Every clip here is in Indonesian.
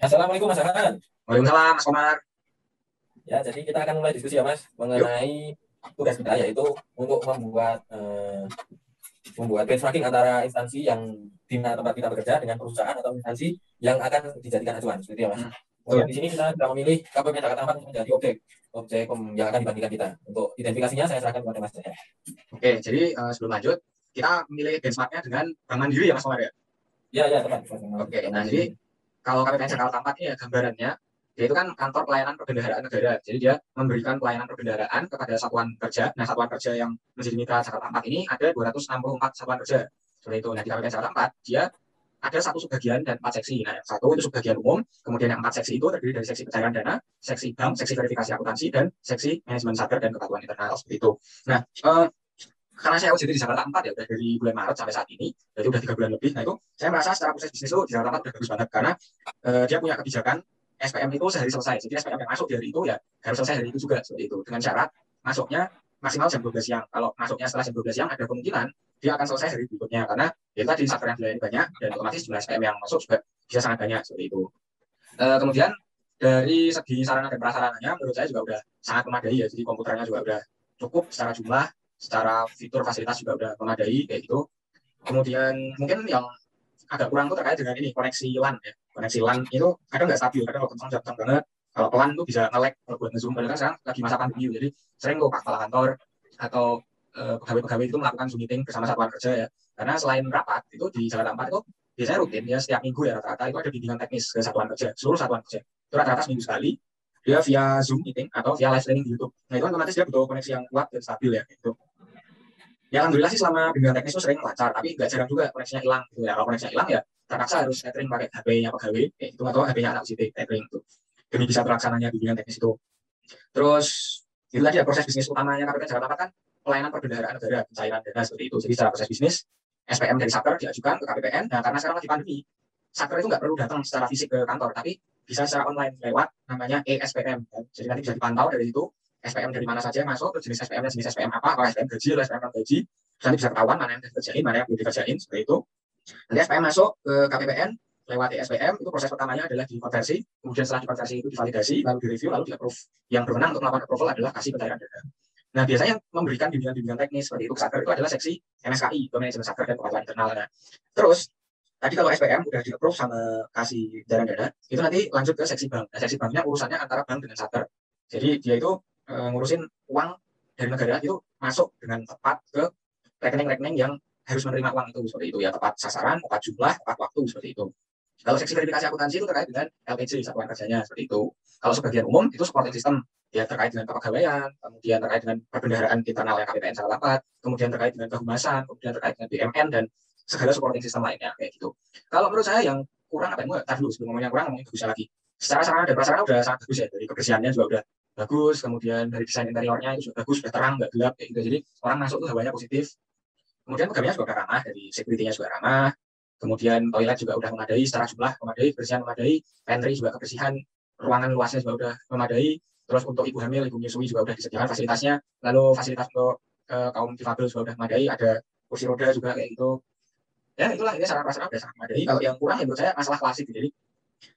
Assalamualaikum Mas Ahan. Waalaikumsalam, Mas Komar. Ya, jadi kita akan mulai diskusi ya Mas Yuk. mengenai tugas kita yaitu untuk membuat benchmarking antara instansi yang di mana tempat kita bekerja dengan perusahaan atau instansi yang akan dijadikan acuan, seperti itu ya Mas. Kemudian Betul. di sini kita sudah memilih KPP Jakarta 4 untuk menjadi objek yang akan dibandingkan kita. Untuk identifikasinya saya serahkan kepada Mas Jaya. Oke, jadi sebelum lanjut, kita memilih benchmarknya dengan Bank Mandiri ya, Mas Komar ya? Ya, ya, tepat. Oke, nah jadi kalau KPPN Jakarta 4 ini ya gambarannya, dia itu kan kantor pelayanan perbendaharaan negara. Jadi dia memberikan pelayanan perbendaharaan kepada satuan kerja. Nah, satuan kerja yang menjadi mitra Jakarta 4 ini ada 264 satuan kerja. Seperti itu. Nah, di KPPN Jakarta 4, dia ada satu subbagian dan 4 seksi. Nah, yang satu itu subbagian umum, kemudian yang 4 seksi itu terdiri dari seksi pencairan dana, seksi bank, seksi verifikasi akuntansi, dan seksi manajemen satker dan kepatuhan internal. Seperti itu. Nah, karena saya OJT di Jakarta 4 ya, udah dari bulan Maret sampai saat ini, jadi udah 3 bulan lebih. Nah, itu saya merasa secara proses bisnis itu di Jakarta 4 udah bagus banget, karena dia punya kebijakan SPM itu sehari selesai. Jadi SPM yang masuk di hari itu ya harus selesai hari itu juga, seperti itu. Dengan syarat masuknya maksimal jam 12 siang. Kalau masuknya setelah jam 12 siang, ada kemungkinan dia akan selesai hari berikutnya, karena ya tadi satker yang dilayani banyak, dan otomatis jumlah SPM yang masuk juga bisa sangat banyak, seperti itu. Kemudian dari segi sarana dan prasarananya menurut saya juga udah sangat memadai ya. Jadi komputernya juga udah cukup secara jumlah, secara fitur fasilitas juga udah memadai kayak gitu. Kemudian mungkin yang agak kurang tuh terkait dengan ini koneksi LAN ya. Koneksi LAN itu kadang nggak stabil, kadang kalau kencang banget. Kalau pelan tuh bisa nge-lag kalau buat nge-zoom. Padahal kan sekarang lagi masa pandemi, jadi sering tuh kepala kantor atau pegawai-pegawai itu melakukan Zoom meeting bersama satuan kerja ya. Karena selain rapat itu di Jakarta 4 itu biasanya rutin ya, setiap minggu ya rata-rata itu ada bimbingan teknis ke satuan kerja, seluruh satuan kerja. Itu rata-rata seminggu sekali, dia via Zoom meeting atau via live streaming di YouTube. Nah itu kan otomatis dia butuh koneksi yang kuat dan stabil ya gitu. Ya alhamdulillah sih selama bimbingan teknis itu sering lancar, tapi nggak jarang juga koneksinya hilang gitu ya. Kalau koneksinya hilang ya terpaksa harus tethering pakai HP-nya pegawai kayak gitu, atau HP-nya anak UCT tethering itu demi bisa terlaksananya bimbingan teknis itu. Terus itu tadi ya proses bisnis utamanya KPP Jakarta kan pelayanan perbendaharaan negara, pencairan dana seperti itu. Jadi secara proses bisnis SPM dari Satker diajukan ke KPPN. Nah karena sekarang lagi pandemi, Satker itu nggak perlu datang secara fisik ke kantor, tapi bisa secara online lewat namanya ESPM. Kan? Jadi nanti bisa dipantau dari situ SPM dari mana saja yang masuk, terus jenis SPM-nya jenis SPM apa, apakah SPM gaji atau SPM non gaji. Terus nanti bisa ketahuan mana yang dikerjain, mana yang belum dikerjain, seperti itu. Nanti SPM masuk ke KPPN lewat ESPM, itu proses pertamanya adalah dikonversi, kemudian setelah dikonversi itu divalidasi, lalu direview, lalu di-approve. Yang berwenang untuk melakukan approval adalah kasih pencairan dana. Nah, biasanya yang memberikan bimbingan-bimbingan teknis seperti itu ke Satker itu adalah seksi MSKI, atau manajemen Satker dan kepatuhan internal. Nah, terus tadi kalau SPM udah di-approve sama kasih pencairan dana, itu nanti lanjut ke seksi bank. Nah, seksi banknya urusannya antara bank dengan Satker. Jadi dia itu ngurusin uang dari negara itu masuk dengan tepat ke rekening-rekening yang harus menerima uang itu, seperti itu ya, tepat sasaran, tepat jumlah, tepat waktu, seperti itu. Kalau seksi verifikasi akuntansi itu terkait dengan LPJ, satuan kerjanya, seperti itu. Kalau sebagian umum itu supporting system, ya terkait dengan kepegawaian, kemudian terkait dengan perbendaharaan internal yang KPPN secara rapat, kemudian terkait dengan kehumasan, kemudian terkait dengan BMN dan segala supporting system lainnya kayak gitu. Kalau menurut saya yang kurang apa yang tadi dulu sebelum ngomongnya kurang ngomongin bagusnya lagi. Secara sarana dan prasarana udah sangat bagus ya, dari kebersihannya juga udah bagus, kemudian dari desain interiornya itu sudah bagus, sudah terang, nggak gelap kayak gitu. Jadi orang masuk tuh hawanya positif. Kemudian pegawainya juga udah ramah, dari security-nya juga ramah. Kemudian toilet juga udah memadai, secara jumlah memadai, kebersihan memadai, pantry juga kebersihan, ruangan luasnya juga udah memadai. Terus untuk ibu hamil, ibu menyusui juga udah disediakan fasilitasnya. Lalu fasilitas untuk kaum difabel juga udah memadai, ada kursi roda juga kayak gitu. Ya itulah, ini sarana prasarana udah sangat memadai. Kalau yang kurang ya menurut saya masalah klasik. Jadi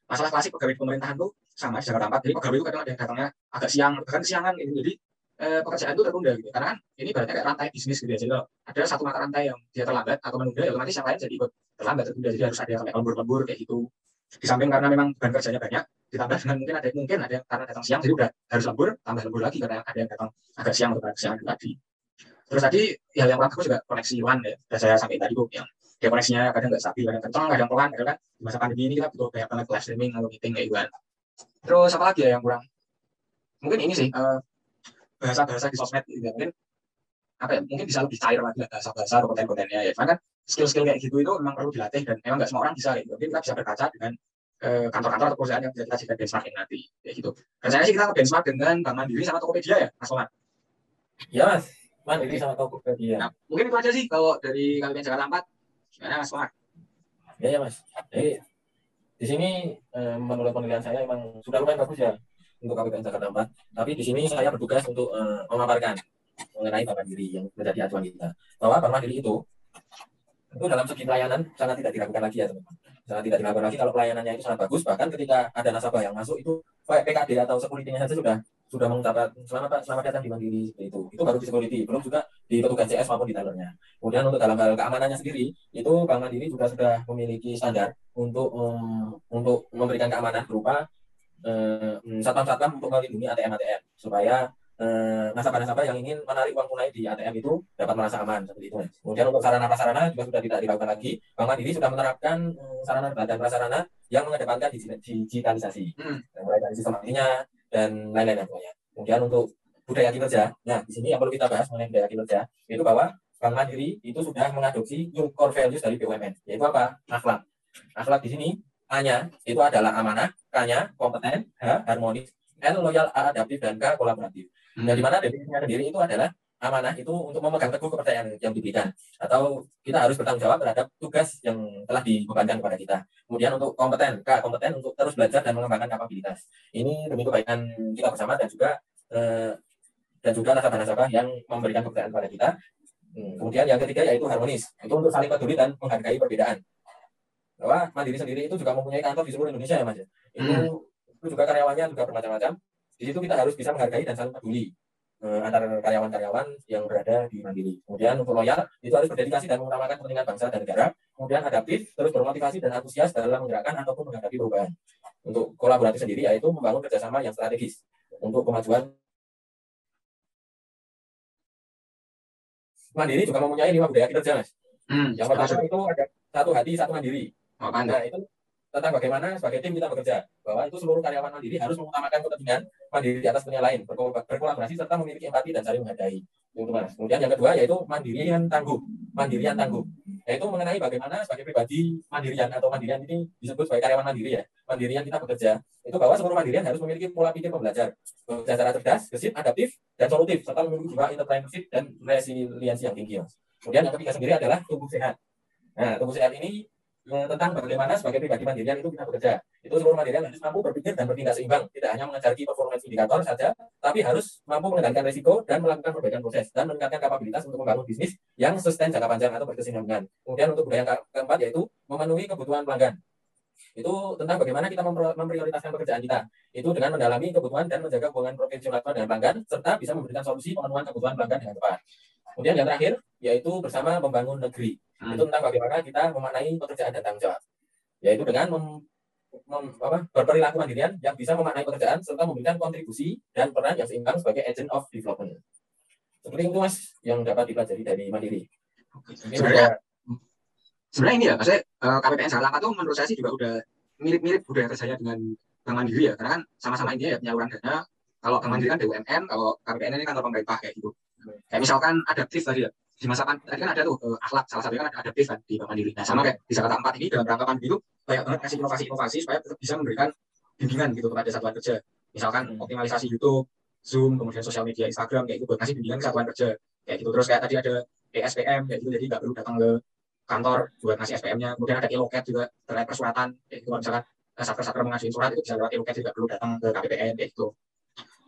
masalah klasik pegawai pemerintahan tuh sama di Jakarta 4. Jadi pegawai itu kadang ada yang datangnya agak siang, bahkan siangan gitu. Jadi pekerjaan itu tertunda gitu. Karena kan ini berarti kayak rantai bisnis gitu ya. Jadi kalau ada satu mata rantai yang dia terlambat atau menunda, ya otomatis yang lain jadi ikut terlambat tertunda. Jadi harus ada yang sampai lembur-lembur kayak gitu. Di samping karena memang beban kerjanya banyak, ditambah dengan mungkin ada yang karena datang siang, jadi udah harus lembur, tambah lembur lagi karena ada yang datang agak siang atau kesiangan tadi. Terus tadi hal yang kurang bagus juga koneksi LAN ya. Dan saya sampai tadi tuh yang dia koneksinya kadang nggak stabil, kadang kencang, kadang pelan, kadang kan di masa pandemi ini kita butuh banyak banget live streaming atau meeting kayak gitu kan. Terus apa lagi ya yang kurang? Mungkin ini sih bahasa-bahasa di sosmed gitu ya. Mungkin apa ya? Mungkin bisa lebih cair lagi lah bahasa-bahasa atau konten-kontennya ya. Cuman kan skill-skill kayak gitu itu memang perlu dilatih dan memang nggak semua orang bisa gitu. Mungkin kita bisa berkaca dengan kantor-kantor atau perusahaan yang bisa kita jadikan benchmarking nanti kayak gitu. Rencananya sih kita benchmark dengan Bank Mandiri sama Tokopedia ya, Mas Omar. Ya Mas, Mandiri Oke. sama Tokopedia. Nah, mungkin itu aja sih kalau dari KPPN Jakarta 4. Gimana Mas Omar? Ya ya Mas. Jadi di sini menurut penilaian saya memang sudah lumayan bagus ya untuk KPPN Jakarta 4. Tapi di sini saya bertugas untuk memaparkan mengenai Bank Mandiri yang menjadi acuan kita. Bahwa Bank Mandiri itu dalam segi pelayanan sangat tidak diragukan lagi ya teman-teman. sangat tidak dilakukan lagi kalau pelayanannya itu sangat bagus. Bahkan ketika ada nasabah yang masuk itu PKD atau security-nya saja sudah mengucapkan selamat datang di Mandiri seperti itu. Itu baru di security, belum juga di petugas CS maupun di tellernya. Kemudian untuk dalam hal keamanannya sendiri, itu Bank Mandiri juga sudah memiliki standar untuk memberikan keamanan berupa satpam-satpam untuk melindungi ATM supaya nasabah-nasabah yang ingin menarik uang tunai di ATM itu dapat merasa aman seperti itu. Kemudian untuk sarana prasarana juga sudah tidak dilakukan lagi. Bank Mandiri sudah menerapkan sarana dan prasarana yang mengedepankan digitalisasi, mulai dari sistem IT-nya dan lain-lain pokoknya. Kemudian untuk budaya kinerja, nah di sini yang perlu kita bahas mengenai budaya kinerja itu bahwa Bank Mandiri itu sudah mengadopsi core values dari BUMN, yaitu apa? Akhlak. Akhlak di sini A-nya itu adalah amanah, K-nya kompeten, H harmonis, L loyal, A adaptif, dan K kolaboratif. Nah, di mana definisinya sendiri itu adalah amanah itu untuk memegang teguh kepercayaan yang diberikan, atau kita harus bertanggung jawab terhadap tugas yang telah dibebankan kepada kita. Kemudian untuk kompeten, K kompeten untuk terus belajar dan mengembangkan kapabilitas. Ini demi kebaikan kita bersama dan juga nasabah-nasabah yang memberikan kepercayaan kepada kita. Kemudian yang ketiga yaitu harmonis, itu untuk saling peduli dan menghargai perbedaan. Bahwa Mandiri sendiri itu juga mempunyai kantor di seluruh Indonesia ya Mas. Itu juga karyawannya juga bermacam-macam. Di situ kita harus bisa menghargai dan saling peduli antar karyawan-karyawan yang berada di Mandiri. Kemudian untuk loyal itu harus berdedikasi dan mengutamakan kepentingan bangsa dan negara. Kemudian adaptif, terus bermotivasi dan antusias dalam menggerakkan ataupun menghadapi perubahan. Untuk kolaboratif sendiri yaitu membangun kerjasama yang strategis untuk kemajuan. Mandiri juga mempunyai 5 budaya kinerja, Mas. Yang pertama itu ada satu hati, satu mandiri. Nah, itu tentang bagaimana sebagai tim kita bekerja, bahwa itu seluruh karyawan Mandiri harus mengutamakan kepentingan Mandiri di atas kepentingan lain, berkolaborasi serta memiliki empati dan saling menghargai. Kemudian yang kedua yaitu mandirian tangguh, yaitu mengenai bagaimana sebagai pribadi mandirian atau mandirian ini disebut sebagai karyawan mandiri ya. Mandirian kita bekerja itu bahwa seluruh mandirian harus memiliki pola pikir pembelajar, secara cerdas, gesit, adaptif, dan solutif, serta memiliki jiwa entrepreneurship dan resiliensi yang tinggi. Kemudian yang ketiga sendiri adalah tubuh sehat. Nah, tubuh sehat ini tentang bagaimana sebagai pribadi mandirian itu kita bekerja. Itu seluruh mandirian harus mampu berpikir dan bertindak seimbang, tidak hanya mengejar key performance indikator saja, tapi harus mampu mengendalikan risiko dan melakukan perbaikan proses dan meningkatkan kapabilitas untuk membangun bisnis yang sustain jangka panjang atau berkesinambungan. Kemudian untuk budaya keempat yaitu memenuhi kebutuhan pelanggan. Itu tentang bagaimana kita memprioritaskan pekerjaan kita. Itu dengan mendalami kebutuhan dan menjaga hubungan profesional dengan pelanggan serta bisa memberikan solusi pemenuhan kebutuhan pelanggan dengan tepat. Kemudian yang terakhir yaitu bersama membangun negeri. Itu tentang bagaimana kita memaknai pekerjaan dan tanggung jawab, yaitu dengan berperilaku mandirian yang bisa memaknai pekerjaan serta memberikan kontribusi dan peran yang seimbang sebagai agent of development. Seperti itu Mas yang dapat dipelajari dari Mandiri. Sebenarnya ini ya, maksudnya KPPN Jakarta itu menurut saya sih juga udah mirip-mirip budaya kerjanya dengan Bank Mandiri ya, karena kan sama-sama ini ya penyaluran dana. Kalau Bank Mandiri kan BUMN, kalau KPPN ini kantor pemerintah kayak gitu. Kayak misalkan adaptif tadi ya, di masa tadi kan ada tuh akhlak, salah satunya kan ada adaptif kan di Bank Mandiri. Nah sama kayak di Jakarta 4 ini dalam rangka Mandiri itu banyak banget kasih inovasi-inovasi supaya tetap bisa memberikan bimbingan gitu kepada satuan kerja. Misalkan optimalisasi YouTube, Zoom, kemudian sosial media Instagram kayak gitu buat kasih bimbingan ke satuan kerja kayak gitu. Terus kayak tadi ada ESPM kayak gitu, jadi nggak perlu datang ke kantor buat ngasih SPM-nya. Kemudian ada e-loket juga terkait persuratan kayak gitu. Kalau misalkan satker-satker mengajuin surat itu bisa lewat e-loket, juga perlu datang ke KPPN kayak gitu.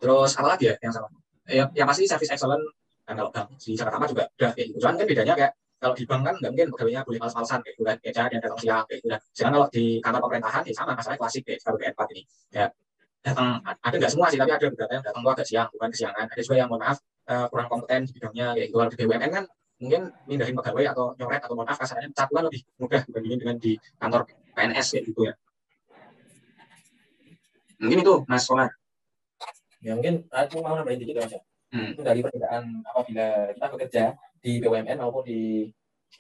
Terus apa lagi ya yang sama? Ya pasti service excellent. Kan kalau bank di Jakarta juga udah kayak gitu. Cuman kan bedanya kayak kalau di bank kan nggak mungkin pegawainya boleh males-malesan kayak gitu kan. Kayak jangan datang siang kayak gitu kan. Sedangkan kalau di kantor pemerintahan ya sama masalahnya klasik kayak KPPN 4 ini. Ya datang ada nggak semua sih, tapi ada beberapa yang datang tuh agak siang, bukan kesiangan. Ada juga yang mohon maaf kurang kompeten di bidangnya kayak gitu. Kalau di BUMN kan mungkin mindahin pegawai atau nyoret atau mohon maaf kasarnya pecat kan lebih mudah dibandingin dengan di kantor PNS kayak gitu ya. Mungkin itu Mas Komar. Ya mungkin aku mau nambahin dikit ya Mas. Itu dari perbedaan apabila kita bekerja di BUMN maupun di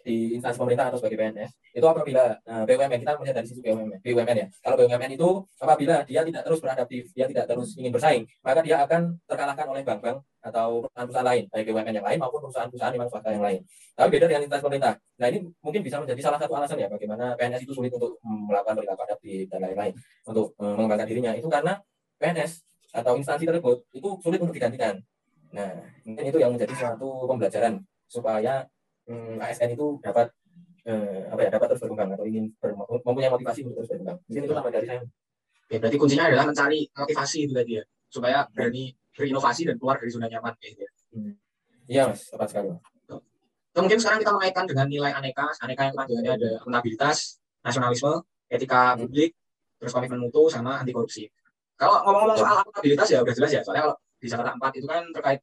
instansi pemerintah atau sebagai PNS, itu apabila BUMN, kita melihat dari sisi BUMN ya. Kalau BUMN itu apabila dia tidak terus beradaptif, dia tidak terus ingin bersaing, maka dia akan terkalahkan oleh bank-bank atau perusahaan-perusahaan lain, baik BUMN yang lain maupun perusahaan-perusahaan memang swasta yang lain. Tapi beda dengan instansi pemerintah. Nah ini mungkin bisa menjadi salah satu alasan ya bagaimana PNS itu sulit untuk melakukan perilaku adaptif dan lain-lain untuk mengembangkan dirinya. Itu karena PNS atau instansi tersebut itu sulit untuk digantikan. Nah mungkin itu yang menjadi suatu pembelajaran supaya ASN itu dapat dapat terus berkembang atau ingin mempunyai motivasi untuk terus berkembang. Mungkin itu tambah dari saya. Ya berarti kuncinya adalah mencari motivasi itu tadi ya, supaya berani berinovasi dan keluar dari zona nyaman gitu ya. Iya Mas, tepat sekali. Mungkin sekarang kita mengaitkan dengan nilai aneka yang kepanjangannya ada akuntabilitas, nasionalisme, etika publik, terus komitmen mutu, sama anti korupsi. Kalau ngomong-ngomong soal akuntabilitas ya udah jelas ya, soalnya kalau di Jakarta 4 itu kan terkait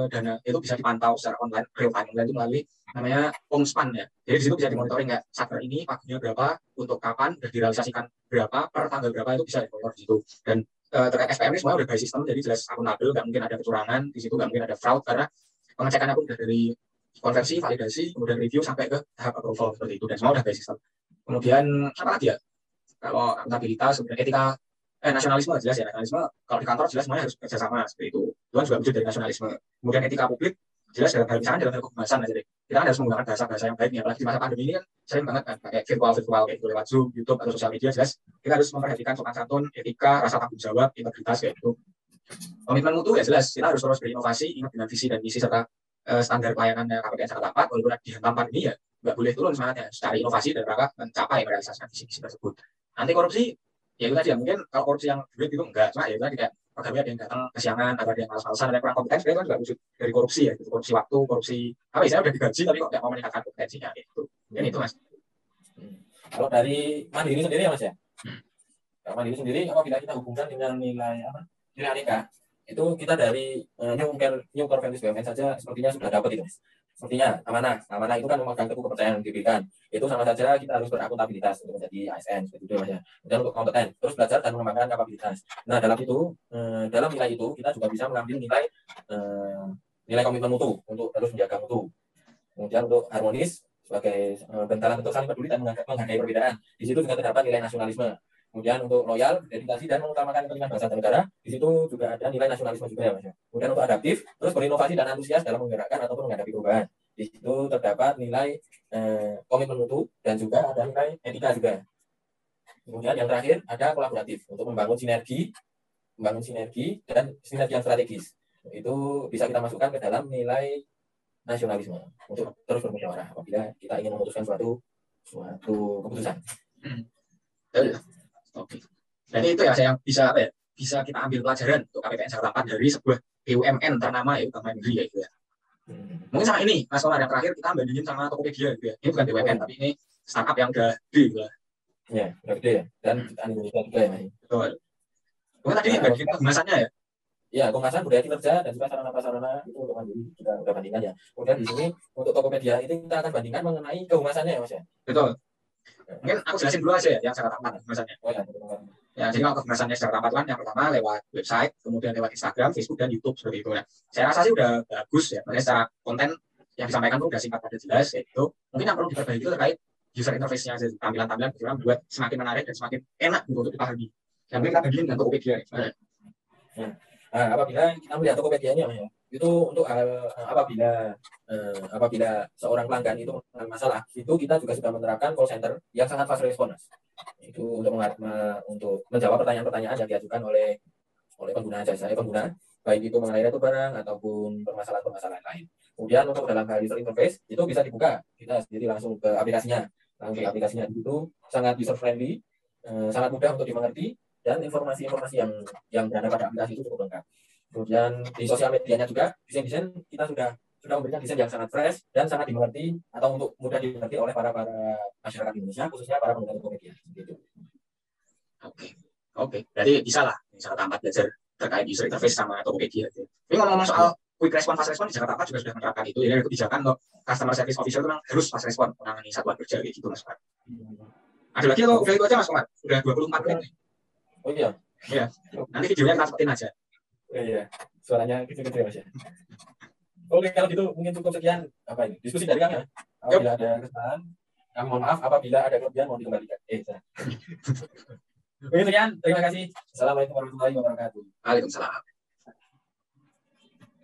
dana itu bisa dipantau secara online, real time online itu melalui namanya Pomspan ya. Jadi di situ bisa dimonitoring nggak satker ini pagunya berapa, untuk kapan, udah direalisasikan berapa, per tanggal berapa itu bisa dimonitor di situ. Dan terkait SPM ini semua udah by sistem, jadi jelas akuntabel, nggak mungkin ada kecurangan di situ, nggak mungkin ada fraud karena pengecekannya pun udah dari konversi, validasi, kemudian review sampai ke tahap approval seperti itu, dan semua udah by sistem. Kemudian apa lagi ya? Kalau akuntabilitas, kemudian etika, nasionalisme jelas ya, nasionalisme kalau di kantor jelas semuanya harus kerjasama seperti itu. Itu kan juga wujud dari nasionalisme. Kemudian etika publik jelas dalam hal misalkan dalam hal kehumasan aja deh. Kita kan harus menggunakan bahasa-bahasa yang baik nih, apalagi di masa pandemi ini kan sering banget kan pakai virtual kayak gitu lewat Zoom, YouTube atau sosial media, jelas kita harus memperhatikan sopan santun, etika, rasa tanggung jawab, integritas kayak gitu. Komitmen mutu ya jelas kita harus terus berinovasi, ingat dengan visi dan misi serta standar pelayanannya KPPN Jakarta 4, walaupun dihantam pandemi ya nggak boleh turun semangatnya, cari inovasi dan rangka mencapai merealisasikan visi-visi tersebut. Anti korupsi ya itu tadi ya, mungkin kalau korupsi yang duit itu enggak, cuma ya itu tadi kayak pegawai ada yang datang kesiangan, ada yang malas-malasan, ada yang kurang kompeten, sebenarnya kan juga wujud dari korupsi ya, gitu. Korupsi waktu, korupsi apa ya, saya udah digaji tapi kok nggak mau meningkatkan kompetensinya gitu. Mungkin itu mas. Kalau dari Mandiri sendiri ya mas ya, kalau Mandiri sendiri apabila kita hubungkan dengan nilai apa, nilai aneka, itu kita dari new preventive BUMN saja sepertinya sudah dapat itu mas. Sepertinya amanah itu kan memegang teguh kepercayaan yang diberikan, itu sama saja kita harus berakuntabilitas untuk menjadi ASN seperti itu mas ya. Dan untuk kompeten terus belajar dan mengembangkan kapabilitas. Nah dalam nilai itu kita juga bisa mengambil nilai komitmen mutu untuk terus menjaga mutu. Kemudian untuk harmonis sebagai bentalan bentuk saling peduli dan menghargai perbedaan. Di situ juga terdapat nilai nasionalisme. Kemudian untuk loyal, dedikasi dan mengutamakan kepentingan bangsa dan negara, di situ juga ada nilai nasionalisme juga ya mas. Kemudian untuk adaptif, terus berinovasi dan antusias dalam menggerakkan ataupun menghadapi perubahan. Di situ terdapat nilai komitmen mutu dan juga ada nilai etika juga. Kemudian yang terakhir ada kolaboratif untuk membangun sinergi dan sinergi yang strategis. Itu bisa kita masukkan ke dalam nilai nasionalisme untuk terus bermusyawarah apabila kita ingin memutuskan suatu keputusan. Oke. Jadi itu ya yang bisa apa ya? Bisa kita ambil pelajaran untuk KPPN Jakarta 4 dari sebuah BUMN ternama ya, utama negeri ya itu ya. Mungkin sama ini, Mas Omar, yang terakhir kita bandingin sama Tokopedia gitu ya. Ini bukan BUMN tapi ini startup yang udah gede gitu lah. Ya, udah gede ya. Dan kita Indonesia juga ya, Mas. Betul. Mungkin tadi bandingin kemasannya ya. Ya, kemasan budaya kinerja dan juga sarana-prasarana itu untuk Mandiri juga udah bandingan ya. Kemudian di sini untuk Tokopedia itu kita akan bandingkan mengenai kehumasannya ya, Mas ya. Betul. Mungkin aku jelasin dulu aja ya yang Jakarta 4 kemasannya. Oh ya, ya, jadi kalau kemasannya Jakarta 4 kan yang pertama lewat website, kemudian lewat Instagram, Facebook, dan YouTube seperti itu. Nah, saya rasa sih udah bagus ya. Makanya secara konten yang disampaikan tuh udah singkat pada jelas kayak gitu. Mungkin yang perlu diperbaiki itu terkait user interface-nya aja, tampilan-tampilan bagaimana buat semakin menarik dan semakin enak untuk dipahami. Yang mungkin kita bandingin dengan Tokopedia. Nah, apabila kita melihat Tokopedia-nya ya, itu untuk apabila seorang pelanggan itu mengalami masalah, itu kita juga sudah menerapkan call center yang sangat fast response. Itu untuk menjawab pertanyaan-pertanyaan yang diajukan oleh pengguna jasa pengguna, baik itu mengenai retur barang ataupun permasalahan lain. Kemudian untuk dalam hal user interface itu bisa dibuka, kita sendiri langsung ke aplikasinya. Itu sangat user friendly, sangat mudah untuk dimengerti, dan informasi-informasi yang berada pada aplikasi itu cukup lengkap. Kemudian di sosial medianya juga desain kita sudah memberikan desain yang sangat fresh dan sangat dimengerti atau untuk mudah dimengerti oleh para masyarakat Indonesia, khususnya para pengguna Tokopedia. Gitu. Oke. Jadi bisa lah Jakarta 4 belajar terkait user interface sama Tokopedia. Ini ngomong soal quick response, fast response di Jakarta 4 juga sudah menerapkan itu. Jadi kebijakan untuk customer service officer itu memang harus fast response menangani satuan kerja gitu Mas Komar. Ada lagi atau udah itu aja Mas Komar? Udah 24 menit. Oh iya. Iya. Nanti videonya kita sebutin aja. Iya. Suaranya kecil-kecil Mas ya. Oke, kalau gitu mungkin cukup sekian diskusi dari kami ya. Apabila ada kesalahan, kami mohon maaf. Apabila ada kelebihan mohon dikembalikan. Mungkin sekian. Terima kasih. Assalamualaikum warahmatullahi wabarakatuh. Waalaikumsalam.